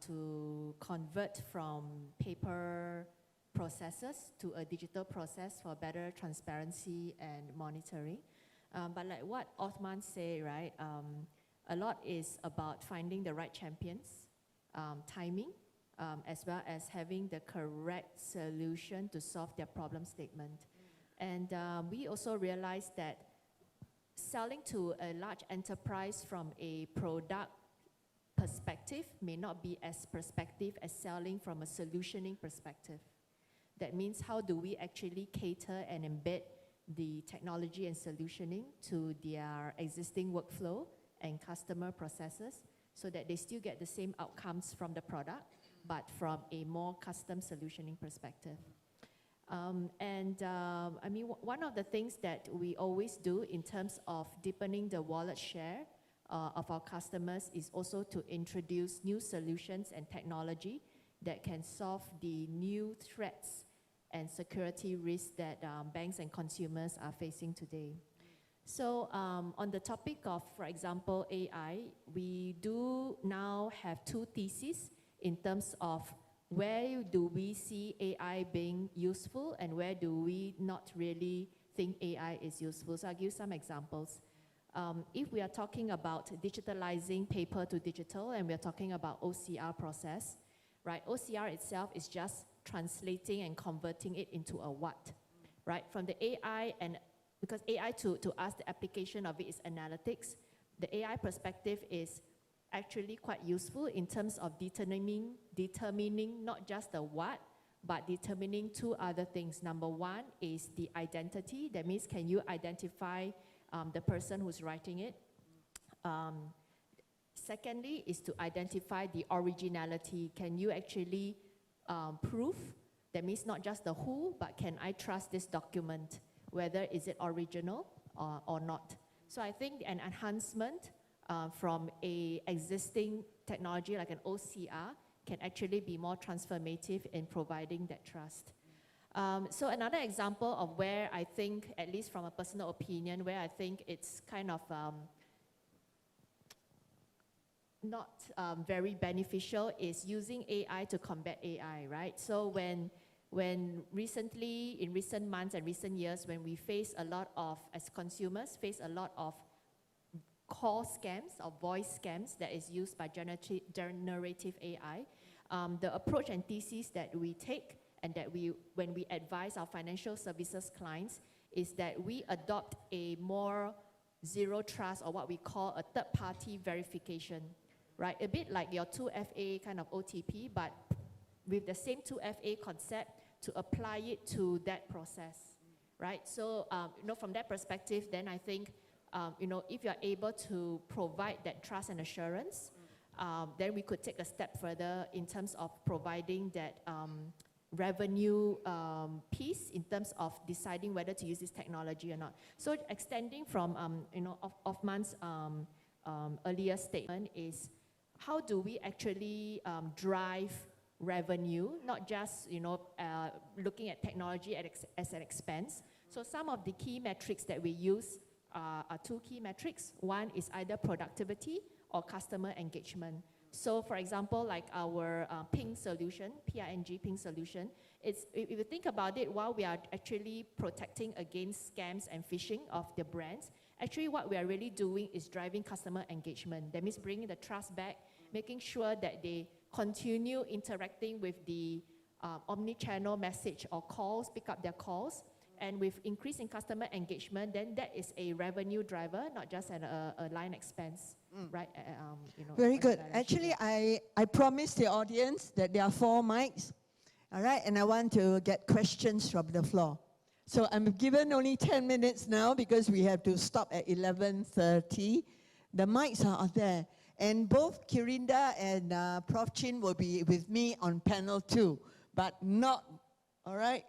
to convert from paper processes to a digital process for better transparency and monitoring. But like what Othman said, right, a lot is about finding the right champions, timing, as well as having the correct solution to solve their problem statement. And we also realized that selling to a large enterprise from a product perspective may not be as perspective as selling from a solutioning perspective. That means how do we actually cater and embed the technology and solutioning to their existing workflow and customer processes so that they still get the same outcomes from the product, but from a more custom solutioning perspective. I mean, one of the things that we always do in terms of deepening the wallet share of our customers is also to introduce new solutions and technology that can solve the new threats and security risks that banks and consumers are facing today. So on the topic of, for example, AI, we do now have two theses in terms of where do we see AI being useful and where do we not really think AI is useful. So I'll give some examples. If we are talking about digitalizing paper to digital and we are talking about OCR process, right? OCR itself is just translating and converting it into a what, right? From the AI, and because AI to us, the application of it is analytics, the AI perspective is actually quite useful in terms of determining not just the what, but determining two other things. Number one is the identity. That means can you identify the person who's writing it? Secondly is to identify the originality. Can you actually prove? That means not just the who, but can I trust this document, whether is it original or not. So I think an enhancement from a existing technology like an OCR can actually be more transformative in providing that trust. So another example of where I think, at least from a personal opinion, where I think it's kind of not very beneficial is using AI to combat AI, right? So when recently, in recent months and recent years, when we face a lot of, as consumers, face a lot of call scams or voice scams that is used by generative AI, the approach and thesis that we take and that when we advise our financial services clients is that we adopt a more zero trust, or what we call a third-party verification, right? A bit like your 2FA kind of OTP, but with the same 2FA concept to apply it to that process, right? So, from that perspective, then I think, if you're able to provide that trust and assurance, then we could take a step further in terms of providing that revenue piece in terms of deciding whether to use this technology or not. So extending from, Othman's earlier statement is, how do we actually drive revenue, not just, looking at technology as an expense. So some of the key metrics that we use are two key metrics. One is either productivity or customer engagement. So for example, like our ping solution, PING ping solution, if you think about it, while we are actually protecting against scams and phishing of the brands, actually what we are really doing is driving customer engagement. That means bringing the trust back, making sure that they continue interacting with the omni-channel message or calls, pick up their calls. And with increasing customer engagement, then that is a revenue driver, not just a line expense, right? Very good. Actually, I promised the audience that there are 4 mics, all right? And I want to get questions from the floor. So I'm given only 10 minutes now because we have to stop at 11:30. The mics are out there. And both Kirinda and Prof. Chin will be with me on panel 2, but not, all right?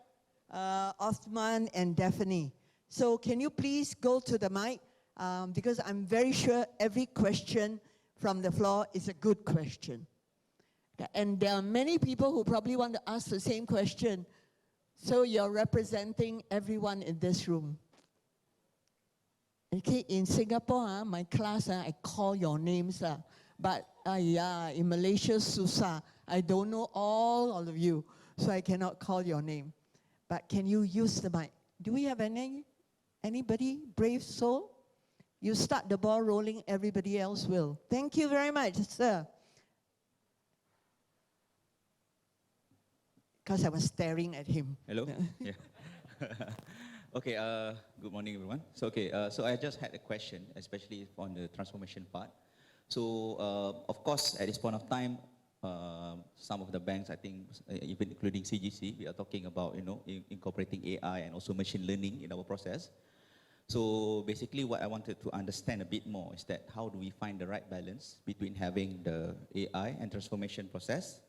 Othman and Daphne. So can you please go to the mic? Because I'm very sure every question from the floor is a good question. Okay, and there are many people who probably want to ask the same question. So you're representing everyone in this room. Okay, in Singapore, my class, I call your names. But in Malaysia, susah. I don't know all of you, so I cannot call your name. But can you use the mic? Do we have anybody, brave soul? You start the ball rolling, everybody else will. Thank you very much, sir. Because I was staring at him. Hello? Yeah. Okay, good morning, everyone. So, so I just had a question, especially on the transformation part. So, of course, at this point of time, some of the banks, I think, even including CGC, we are talking about, incorporating AI and also machine learning in our process. So basically what I wanted to understand a bit more is that how do we find the right balance between having the AI and transformation process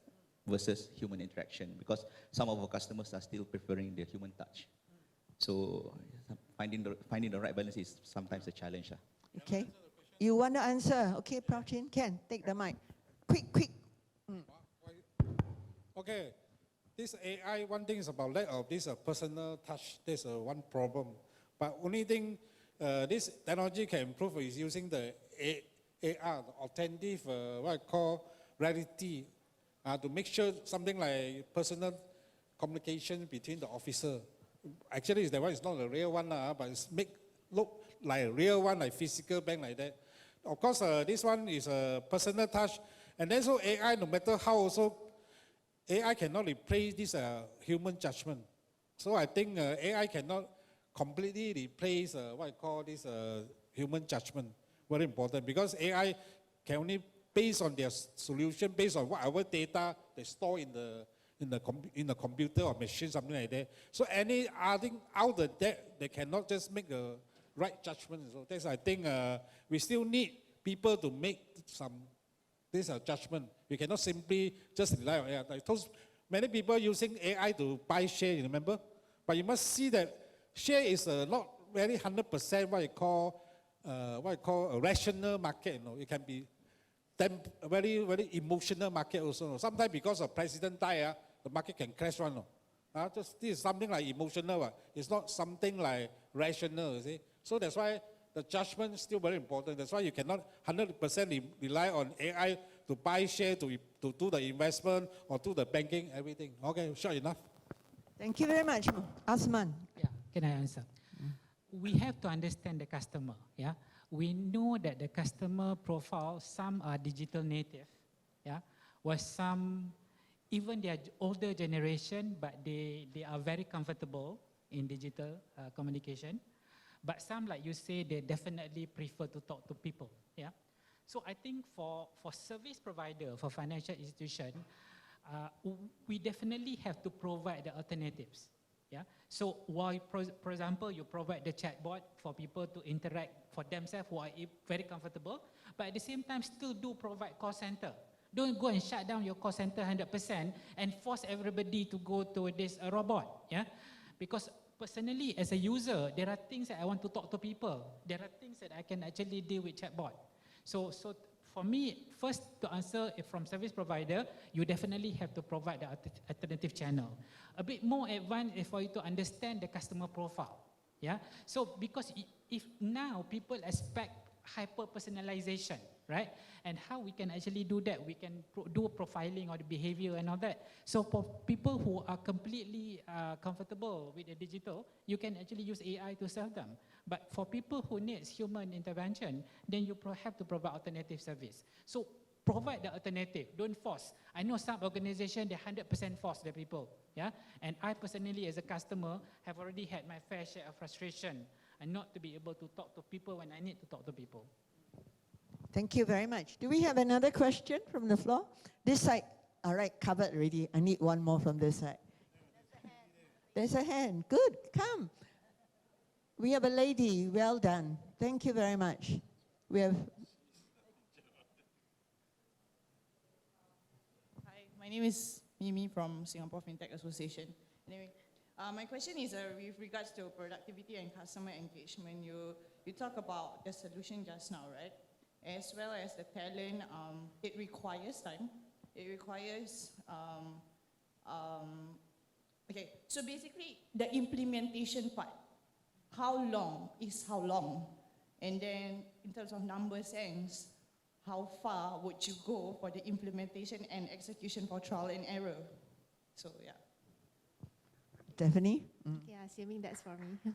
versus human interaction? Because some of our customers are still preferring the human touch. So finding the right balance is sometimes a challenge. Okay. You want to answer? Okay, Prof. Chin, Ken, take the mic. Quick. Okay, this AI, one thing is about lack of this personal touch. There's one problem. But only thing this technology can improve is using the AR, the authentic, what I call reality, to make sure something like personal communication between the officer. Actually, that one is not a real one, but it's make look like a real one, like physical bank like that. Of course, this one is a personal touch. And then so AI, no matter how also, AI cannot replace this human judgment. So I think AI cannot completely replace what I call this human judgment. Very important, because AI can only based on their solution, based on whatever data they store in the computer or machine, something like that. So any adding out of that, they cannot just make a right judgment. So that's, I think we still need people to make this judgment. We cannot simply just rely on AI. Many people using AI to buy share, you remember? But you must see that share is not very 100% what I call a rational market. It can be very, very emotional market also. Sometimes because of president die, the market can crash one. This is something like emotional. It's not something like rational, you see. So that's why the judgment is still very important. That's why you cannot 100% rely on AI to buy share, to do the investment, or do the banking, everything. Okay, sure enough. Thank you very much, Asman. Yeah, can I answer? We have to understand the customer. Yeah, we know that the customer profile, some are digital native. Yeah, while some, even they are older generation, but they are very comfortable in digital communication. But some, like you say, they definitely prefer to talk to people. Yeah. So I think for service provider, for financial institution, we definitely have to provide the alternatives. Yeah. So while, for example, you provide the chatbot for people to interact for themselves who are very comfortable, but at the same time still do provide call center. Don't go and shut down your call center 100% and force everybody to go to this robot. Yeah. Because personally, as a user, there are things that I want to talk to people. There are things that I can actually deal with chatbot. So for me, first to answer from service provider, you definitely have to provide the alternative channel. A bit more advanced is for you to understand the customer profile. Yeah. So because if now people expect hyper personalization, right? And how we can actually do that? We can do profiling of the behavior and all that. So for people who are completely comfortable with the digital, you can actually use AI to serve them. But for people who need human intervention, then you have to provide alternative service. So provide the alternative, don't force. I know some organizations, they 100% force the people. Yeah? And I personally, as a customer, have already had my fair share of frustration and not to be able to talk to people when I need to talk to people. Thank you very much. Do we have another question from the floor? This side. All right, covered already. I need one more from this side. There's a hand. Good, come. We have a lady. Well done. Thank you very much. We have... Hi, my name is Mimi from Singapore Fintech Association. Anyway, my question is with regards to productivity and customer engagement. You talk about the solution just now, right? As well as the talent, it requires time. It requires, okay, so basically the implementation part, how long is how long? And then in terms of number sense, how far would you go for the implementation and execution for trial and error? So yeah. Stephanie? Yeah, assuming that's for me.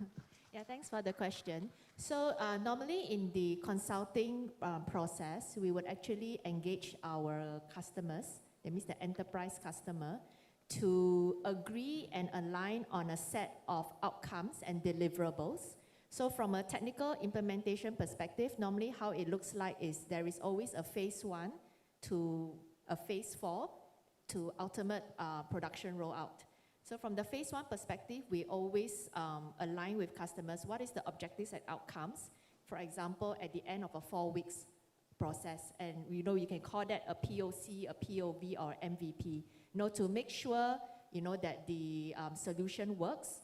Yeah, thanks for the question. So normally in the consulting process, we would actually engage our customers, that means the enterprise customer, to agree and align on a set of outcomes and deliverables. So from a technical implementation perspective, normally how it looks like is there is always a phase 1 to a phase 4 to ultimate production rollout. So from the phase 1 perspective, we always align with customers what is the objectives and outcomes. For example, at the end of a 4 weeks process, and you can call that a POC, a POV, or MVP. To make sure that the solution works,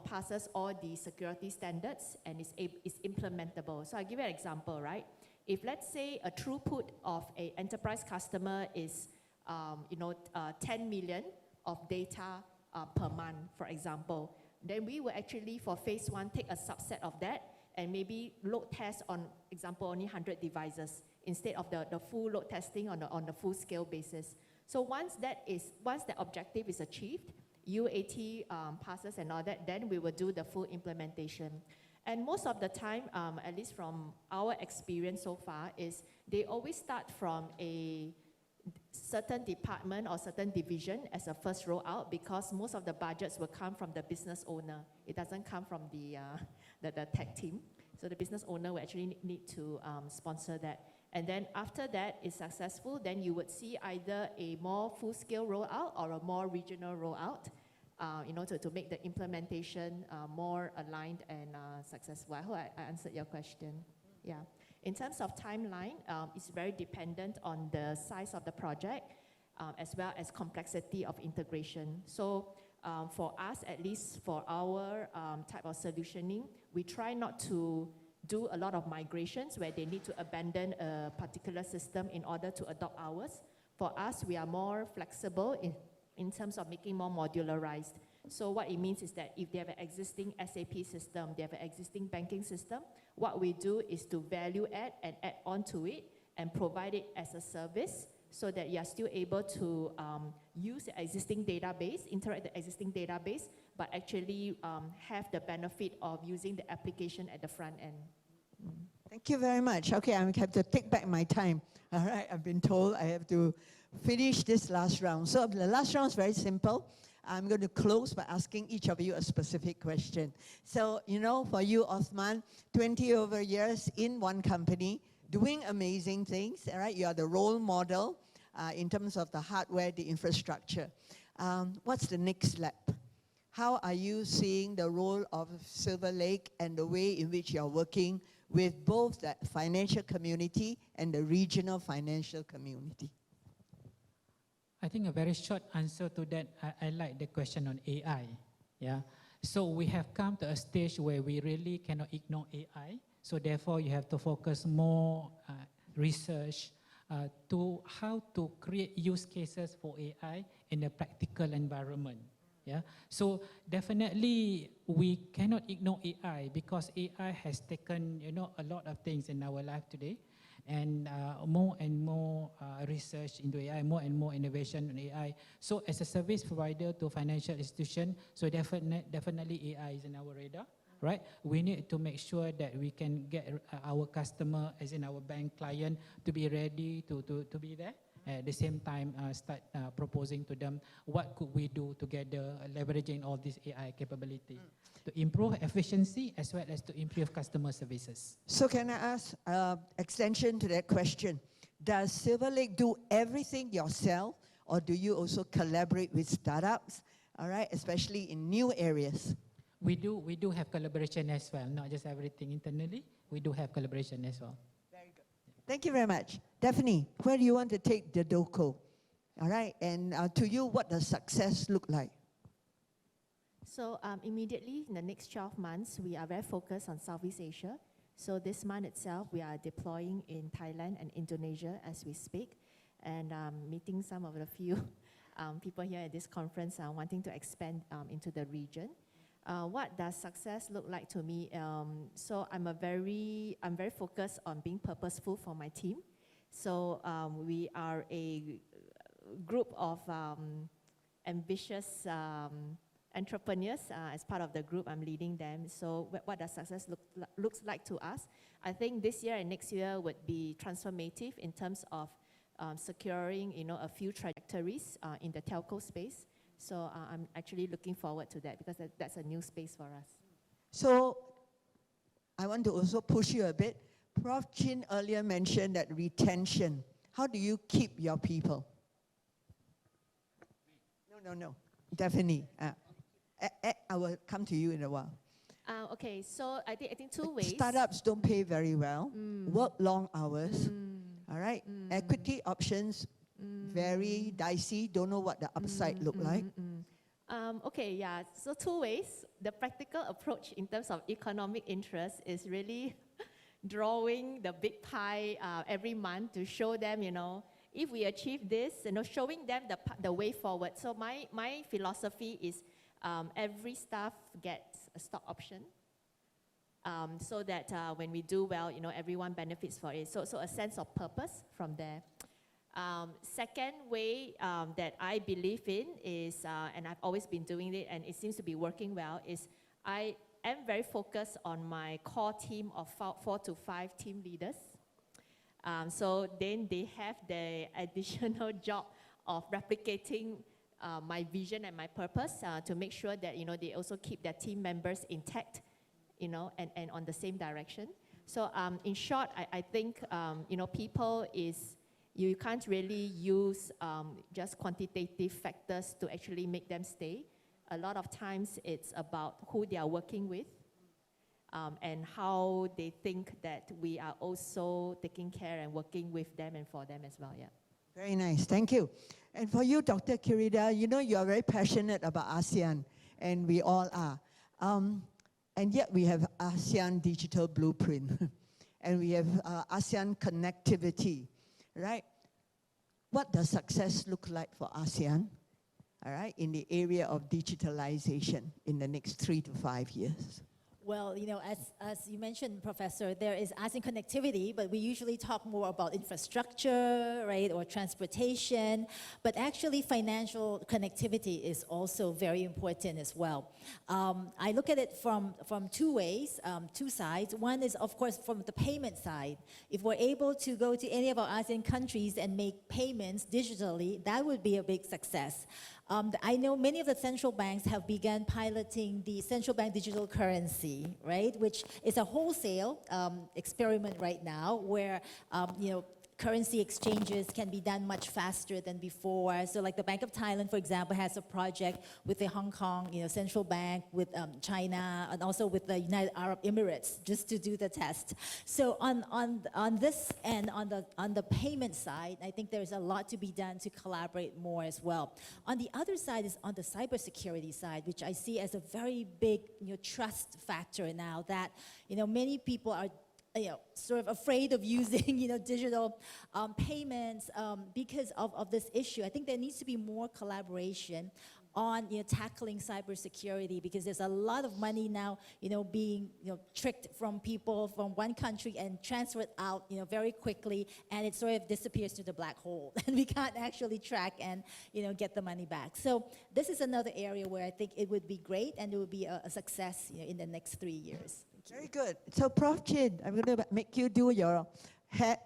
passes all the security standards and is implementable. So I'll give you an example, right? If let's say a throughput of an enterprise customer is 10 million of data per month, for example, then we will actually, for phase 1, take a subset of that and maybe load test on, example, only 100 devices instead of the full load testing on the full scale basis. So once the objective is achieved, UAT passes and all that, then we will do the full implementation. And most of the time, at least from our experience so far, is they always start from a certain department or certain division as a first rollout because most of the budgets will come from the business owner. It doesn't come from the tech team. So the business owner will actually need to sponsor that. And then after that is successful, then you would see either a more full-scale rollout or a more regional rollout, to make the implementation more aligned and successful. I hope I answered your question. Yeah. In terms of timeline, it's very dependent on the size of the project as well as complexity of integration. So for us, at least for our type of solutioning, we try not to do a lot of migrations where they need to abandon a particular system in order to adopt ours. For us, we are more flexible in terms of making more modularized. So what it means is that if they have an existing SAP system, they have an existing banking system, what we do is to value add and add on to it and provide it as a service so that you are still able to use the existing database, interact with the existing database, but actually have the benefit of using the application at the front end. Thank you very much. Okay, I have to take back my time. All right, I've been told I have to finish this last round. So the last round is very simple. I'm going to close by asking each of you a specific question. So, you know, for you, Osman, 20 over years in one company, doing amazing things, all right? You are the role model in terms of the hardware, the infrastructure. What's the next step? How are you seeing the role of Silver Lake and the way in which you're working with both the financial community and the regional financial community? I think a very short answer to that, I like the question on AI. Yeah. So we have come to a stage where we really cannot ignore AI. So therefore, you have to focus more research to how to create use cases for AI in a practical environment. Yeah. So definitely, we cannot ignore AI because AI has taken, you know, a lot of things in our life today. And more and more research into AI, more and more innovation on AI. So as a service provider to financial institution, so definitely AI is in our radar, right? We need to make sure that we can get our customer, as in our bank client, to be ready to be there. At the same time, start proposing to them what could we do together, leveraging all these AI capabilities to improve efficiency as well as to improve customer services. So can I ask extension to that question? Does Silver Lake do everything yourself, or do you also collaborate with startups, all right, especially in new areas? We do have collaboration as well, not just everything internally. We do have collaboration as well. Very good. Thank you very much. Daphne, where do you want to take the DOCO? All right, and to you, what does success look like? So immediately in the next 12 months, we are very focused on Southeast Asia. So this month itself, we are deploying in Thailand and Indonesia as we speak, and meeting some of the few people here at this conference wanting to expand into the region. What does success look like to me? So I'm very focused on being purposeful for my team. So we are a group of ambitious entrepreneurs. As part of the group, I'm leading them. So what does success looks like to us? I think this year and next year would be transformative in terms of securing, you know, a few trajectories in the telco space. So I'm actually looking forward to that because that's a new space for us. So I want to also push you a bit. Prof. Chin earlier mentioned that retention. How do you keep your people? No. Definitely. I will come to you in a while. Okay, so I think two ways. Startups don't pay very well, work long hours, all right? Equity options, very dicey, don't know what the upside look like. Okay, yeah, so two ways. The practical approach in terms of economic interest is really drawing the big pie every month to show them, you know, if we achieve this, you know, showing them the way forward. So my philosophy is every staff gets a stock option so that when we do well, you know, everyone benefits for it. So a sense of purpose from there. Second way that I believe in is, and I've always been doing it and it seems to be working well, is I am very focused on my core team of 4 to 5 team leaders. So then they have the additional job of replicating my vision and my purpose to make sure that, you know, they also keep their team members intact, you know, and on the same direction. So in short, I think, you know, people is, you can't really use just quantitative factors to actually make them stay. A lot of times it's about who they are working with and how they think that we are also taking care and working with them and for them as well, yeah. Very nice, thank you. And for you, Dr. Kirida, you know you are very passionate about ASEAN, and we all are. And yet we have ASEAN Digital Blueprint, and we have ASEAN Connectivity, right? What does success look like for ASEAN? all right, in the area of digitalization in the next 3 to 5 years? Well, you know, as you mentioned, Professor, there is ASEAN connectivity, but we usually talk more about infrastructure, right, or transportation. But actually, financial connectivity is also very important as well. I look at it from two ways, two sides. One is, of course, from the payment side. If we're able to go to any of our ASEAN countries and make payments digitally, that would be a big success. I know many of the central banks have begun piloting the central bank digital currency, right, which is a wholesale experiment right now where, you know, currency exchanges can be done much faster than before. So like the Bank of Thailand, for example, has a project with the Hong Kong, you know, central bank, with China, and also with the United Arab Emirates, just to do the test. So on this end, on the payment side, I think there's a lot to be done to collaborate more as well. On the other side is on the cybersecurity side, which I see as a very big, you know, trust factor now that, you know, many people are, you know, sort of afraid of using, you know, digital payments because of this issue. I think there needs to be more collaboration on, you know, tackling cybersecurity, because there's a lot of money now, you know, being, you know, tricked from people from one country and transferred out, you know, very quickly, and it sort of disappears to the black hole, and we can't actually track and, you know, get the money back. So this is another area where I think it would be great, and it would be a success, you know, in the next 3 years. Very good. So, Prof. Chin, I'm going to make you do your hat.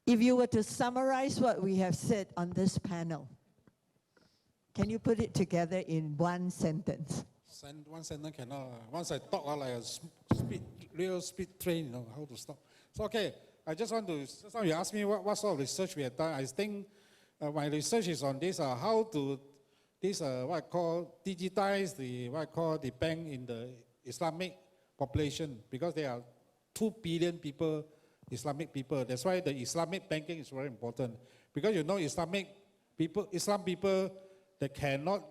If you were to summarize what we have said on this panel, can you put it together in one sentence? One sentence cannot. Once I talk like a real speed train, you know, how to stop. So, okay, I just want to, just now you asked me what sort of research we have done. I think my research is on this, how to, this, what I call, digitize the, what I call the bank in the Islamic population, because there are 2 billion people, Islamic people. That's why the Islamic banking is very important. Because you know Islam people, they cannot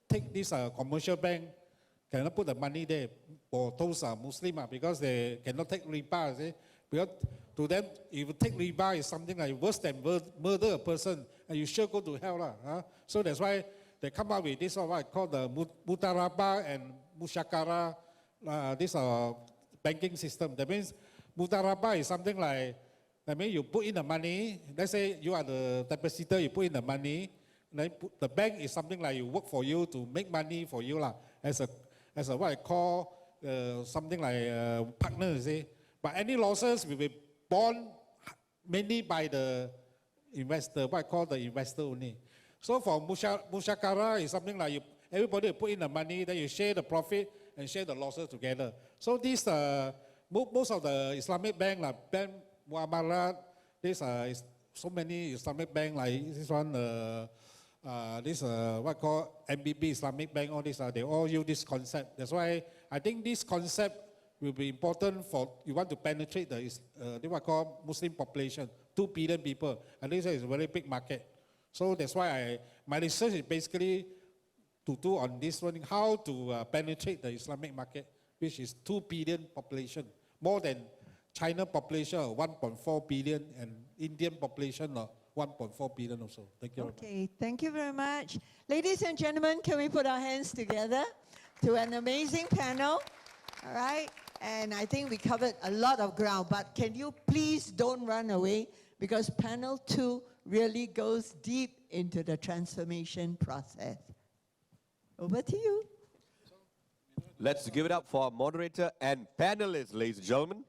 take this commercial bank, cannot put the money there for those Muslims, because they cannot take riba. See? Because to them, if you take riba, it's something like worse than murder a person, and you sure go to hell. Huh? So that's why they come up with this, what I call the mutaraba and mushakara, this banking system. That means mutaraba is something like, I mean, you put in the money, let's say you are the depositor, you put in the money, then the bank is something like you work for you to make money for you as a what I call something like partner, you see. But any losses will be borne mainly by the investor, what I call the investor only. So for mushakara is something like everybody put in the money, then you share the profit and share the losses together. So these most of the Islamic bank, like Bank Muamalat, is so many Islamic bank like this one, what I call MBB Islamic Bank, all these, they all use this concept. That's why I think this concept will be important for, you want to penetrate the what I call Muslim population, 2 billion people, and this is a very big market. So that's why my research is basically to do on this one, how to penetrate the Islamic market, which is 2 billion population, more than China population of 1.4 billion and Indian population of 1.4 billion also. Thank you. Okay, thank you very much. Ladies and gentlemen, can we put our hands together to an amazing panel? All right, and I think we covered a lot of ground, but can you please don't run away, because panel 2 really goes deep into the transformation process. Over to you. Let's give it up for our moderator and panelists, ladies and gentlemen.